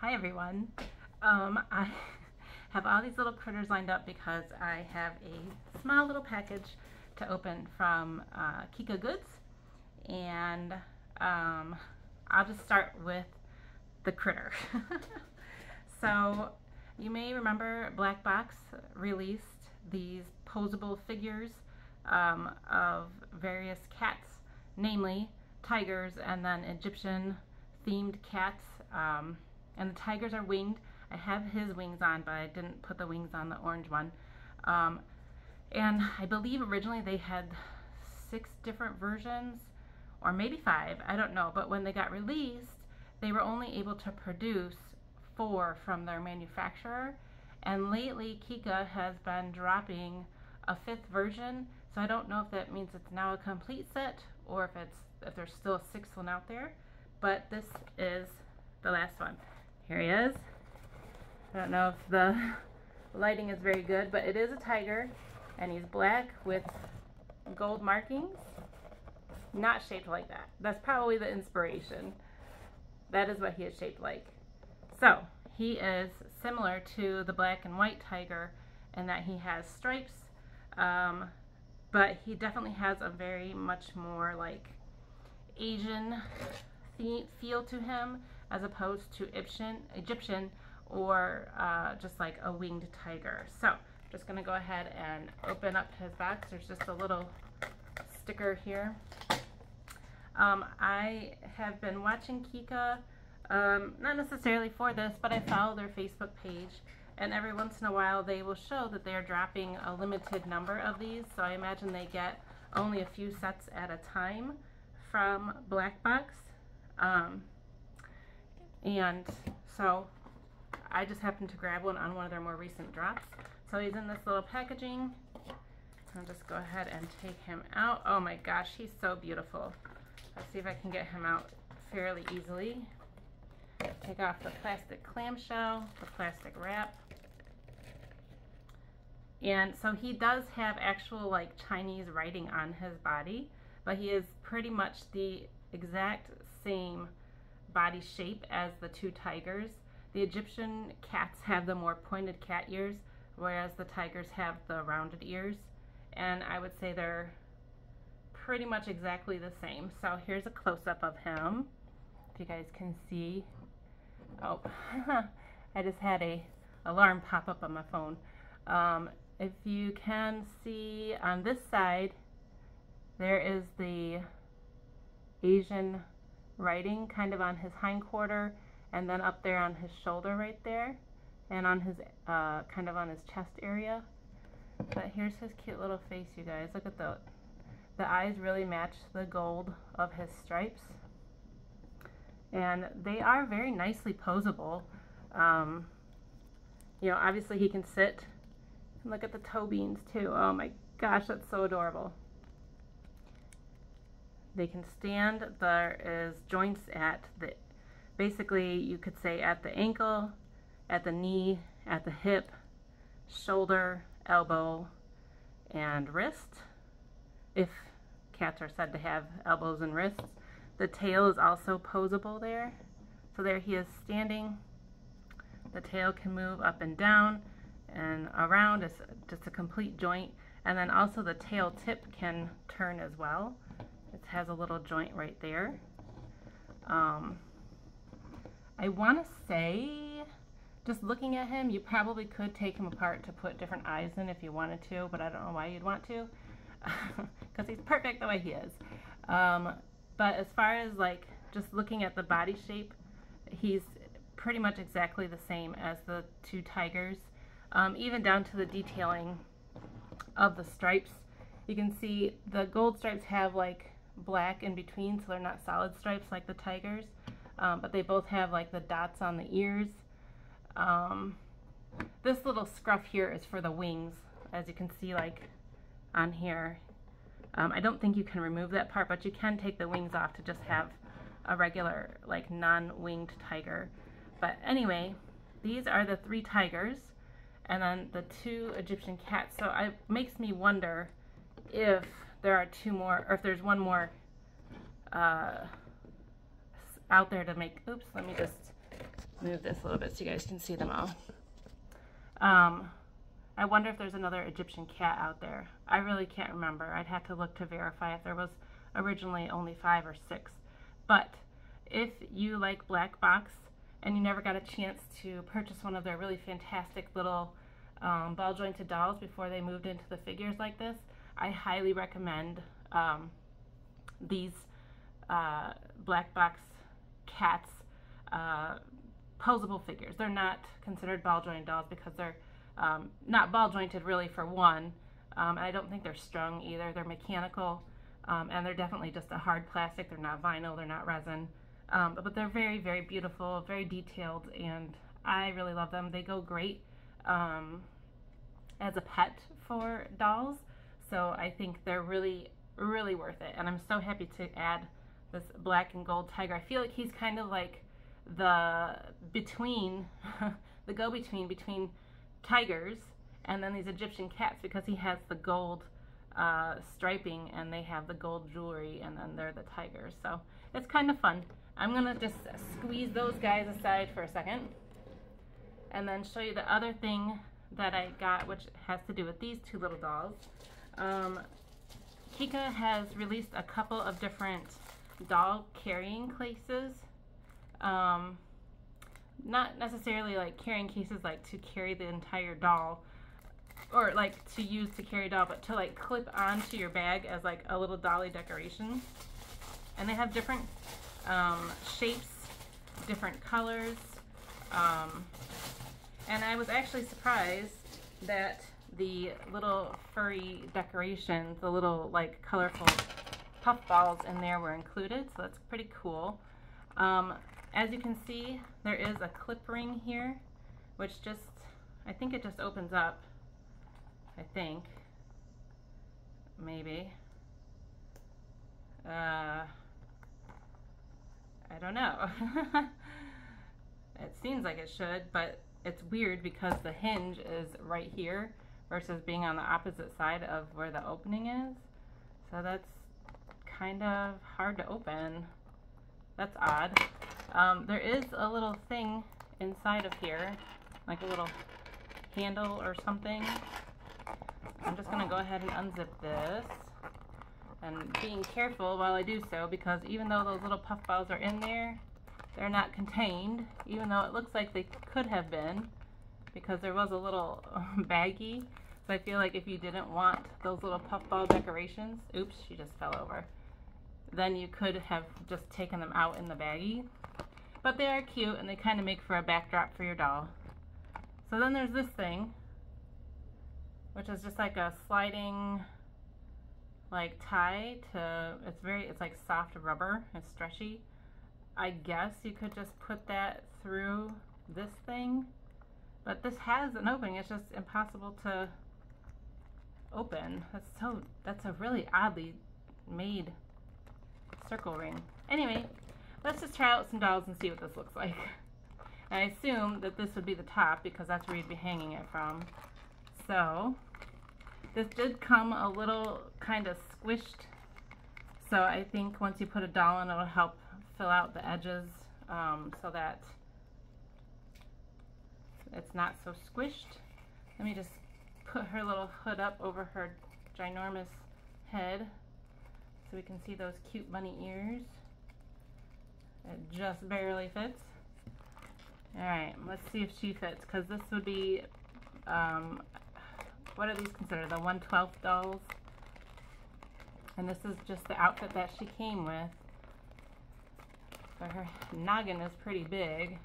Hi everyone. I have all these little critters lined up because I have a small little package to open from Kika Goods, and I'll just start with the critter. So you may remember Black Box released these posable figures of various cats, namely tigers and then Egyptian themed cats. And the tigers are winged. I have his wings on, but I didn't put the wings on the orange one. And I believe originally they had 6 different versions, or maybe 5, I don't know. But when they got released, they were only able to produce 4 from their manufacturer. And lately, Kika has been dropping a 5th version. So I don't know if that means it's now a complete set, or if there's still a 6th one out there. But this is the last one. Here he is. I don't know if the lighting is very good, but it is a tiger, and he's black with gold markings. Not shaped like that. That's probably the inspiration. That is what he is shaped like. So he is similar to the black and white tiger in that he has stripes, but he definitely has a very much more like Asian feel to him, as opposed to Egyptian or just like a winged tiger. So I'm just going to go ahead and open up his box. There's just a little sticker here. I have been watching Kika, not necessarily for this, but I follow their Facebook page, and every once in a while they will show that they are dropping a limited number of these. So I imagine they get only a few sets at a time from Black Box. And so I just happened to grab one on one of their more recent drops. So he's in this little packaging. I'll just go ahead and take him out. Oh my gosh, he's so beautiful. Let's see if I can get him out fairly easily. Take off the plastic clamshell, the plastic wrap. And so he does have actual like Chinese writing on his body, but he is pretty much the exact same body shape as the 2 tigers. The Egyptian cats have the more pointed cat ears, whereas the tigers have the rounded ears. And I would say they're pretty much exactly the same. So here's a close-up of him, if you guys can see. Oh, I just had a alarm pop up on my phone. If you can see on this side, there is the Asian writing kind of on his hindquarter, and then up there on his shoulder right there, and on his kind of on his chest area. But here's his cute little face, you guys. Look at the eyes really match the gold of his stripes, and they are very nicely posable. You know, obviously he can sit, and look at the toe beans too. Oh my gosh, that's so adorable. They can stand. There is joints at the, basically you could say at the ankle, at the knee, at the hip, shoulder, elbow, and wrist, if cats are said to have elbows and wrists. The tail is also posable there. So there he is standing. The tail can move up and down and around. It's just a complete joint. And then also the tail tip can turn as well. It has a little joint right there. I want to say, just looking at him, you probably could take him apart to put different eyes in if you wanted to, but I don't know why you'd want to, because he's perfect the way he is. But as far as like just looking at the body shape, he's pretty much exactly the same as the 2 tigers, even down to the detailing of the stripes. You can see the gold stripes have like black in between, so they're not solid stripes like the tigers, but they both have like the dots on the ears. This little scruff here is for the wings, as you can see like on here. I don't think you can remove that part, but you can take the wings off to just have a regular like non-winged tiger. But anyway, these are the 3 tigers and then the 2 Egyptian cats. So it makes me wonder if there are 2 more, or if there's 1 more out there to make. Oops, let me just Move this a little bit so you guys can see them all. I wonder if there's another Egyptian cat out there. I really can't remember. I'd have to look to verify if there was originally only 5 or 6. But if you like Black Box and you never got a chance to purchase one of their really fantastic little ball jointed dolls before they moved into the figures like this, I highly recommend these Black Box Cats poseable figures. They're not considered ball jointed dolls because they're not ball jointed really, for one, and I don't think they're strung either. They're mechanical, and they're definitely just a hard plastic. They're not vinyl, they're not resin, but they're very, very beautiful, very detailed, and I really love them. They go great as a pet for dolls, so I think they're really, really worth it, and I'm so happy to add this black and gold tiger. I feel like he's kind of like the between, the go-between between tigers and then these Egyptian cats, because he has the gold striping and they have the gold jewelry, and then they're the tigers. So it's kind of fun. I'm gonna just squeeze those guys aside for a second and then show you the other thing that I got, which has to do with these two little dolls. Kika has released a couple of different doll carrying cases. Not necessarily like carrying cases like to carry the entire doll, or like to use to carry a doll, but to like clip onto your bag as like a little dolly decoration. And they have different shapes, different colors, and I was actually surprised that the little furry decorations, the little like colorful puff balls in there were included, so that's pretty cool. As you can see, there is a clip ring here, which just, I think it just opens up, I think, maybe. I don't know. It seems like it should, but it's weird because the hinge is right here versus being on the opposite side of where the opening is. So that's kind of hard to open. That's odd. There is a little thing inside of here, like a little handle or something. I'm just going to go ahead and unzip this, and being careful while I do so, because even though those little puff balls are in there, they're not contained, even though it looks like they could have been, because there was a little baggie. So I feel like if you didn't want those little puff ball decorations, oops, she just fell over, then you could have just taken them out in the baggie. But they are cute, and they kind of make for a backdrop for your doll. So then there's this thing, which is just like a sliding like tie to, it's like soft rubber, it's stretchy. I guess you could just put that through this thing, but this has an opening. It's just impossible to open. That's a really oddly made circle ring. Anyway, let's just try out some dolls and see what this looks like. And I assume that this would be the top because that's where you'd be hanging it from. So this did come a little kind of squished, so I think once you put a doll in, it'll help fill out the edges so that it's not so squished. Let me just put her little hood up over her ginormous head so we can see those cute bunny ears. It just barely fits. Alright, let's see if she fits, because this would be, what are these considered? The 1/12 dolls? And this is just the outfit that she came with. But her noggin is pretty big.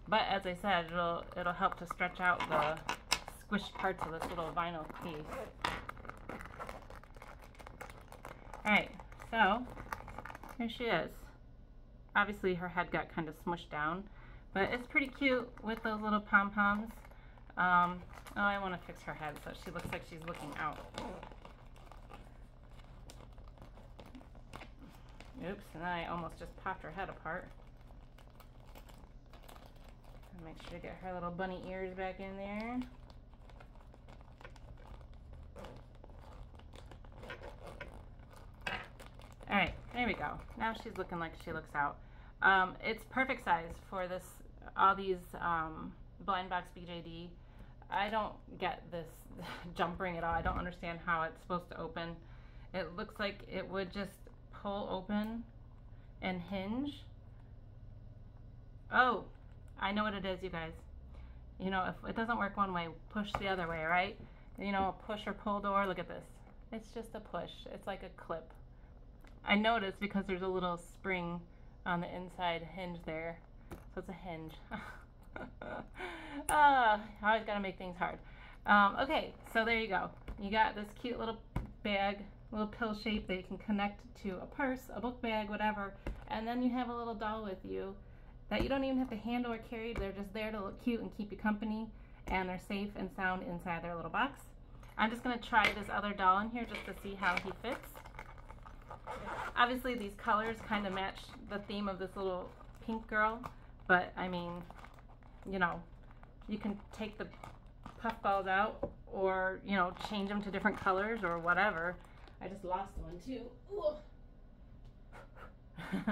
But as I said, it'll help to stretch out the squished parts of this little vinyl case. Alright, so here she is. Obviously her head got kind of smushed down, but it's pretty cute with those little pom-poms. Oh, I want to fix her head so she looks like she's looking out. Oops, and then I almost just popped her head apart. Make sure to get her little bunny ears back in there. Alright, there we go. Now she's looking like she looks out. It's perfect size for this all these blind box BJD, I don't get this jump ring at all. I don't understand how it's supposed to open. It looks like it would just pull open and hinge. Oh, I know what it is, you guys. You know, if it doesn't work one way, push the other way, right? You know, a push or pull door, look at this. It's just a push. It's like a clip. I noticed because there's a little spring on the inside hinge there. So it's a hinge. I always gotta make things hard. Okay, so there you go. You got this cute little bag, little pill shape that you can connect to a purse, a book bag, whatever. And then you have a little doll with you that you don't even have to handle or carry. They're just there to look cute and keep you company, and they're safe and sound inside their little box. I'm just gonna try this other doll in here just to see how he fits. Obviously these colors kind of match the theme of this little pink girl, but I mean, you know, you can take the puffballs out or, you know, change them to different colors or whatever. I just lost one too.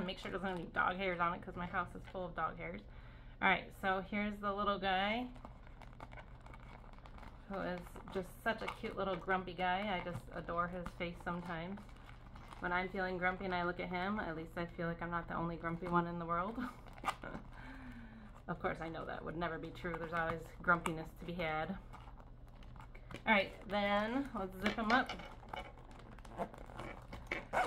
Make sure it doesn't have any dog hairs on it because my house is full of dog hairs. Alright, so here's the little guy who is just such a cute little grumpy guy. I just adore his face sometimes. When I'm feeling grumpy and I look at him, at least I feel like I'm not the only grumpy one in the world. Of course, I know that would never be true. There's always grumpiness to be had. Alright, then let's zip him up.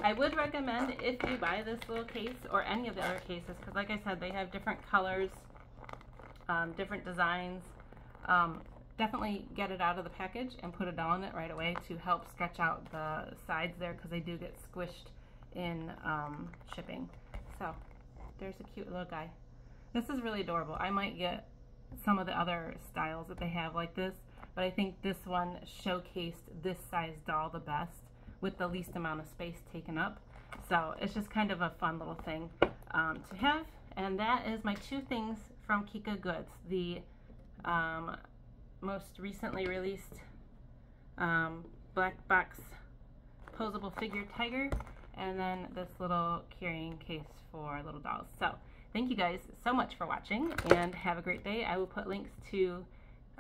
I would recommend, if you buy this little case or any of the other cases, because like I said, they have different colors, different designs. Definitely get it out of the package and put a doll in it right away to help stretch out the sides there, because they do get squished in shipping. So there's a cute little guy. This is really adorable. I might get some of the other styles that they have like this, but I think this one showcased this size doll the best with the least amount of space taken up. So it's just kind of a fun little thing to have. And that is my two things from Kika Goods. The most recently released black box posable figure tiger, and then this little carrying case for little dolls. So thank you guys so much for watching, and have a great day. I will put links to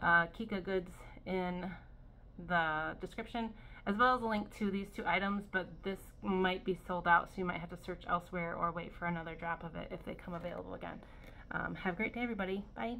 Kika Goods in the description, as well as a link to these two items, but this might be sold out, so you might have to search elsewhere or wait for another drop of it if they come available again. Have a great day, everybody. Bye.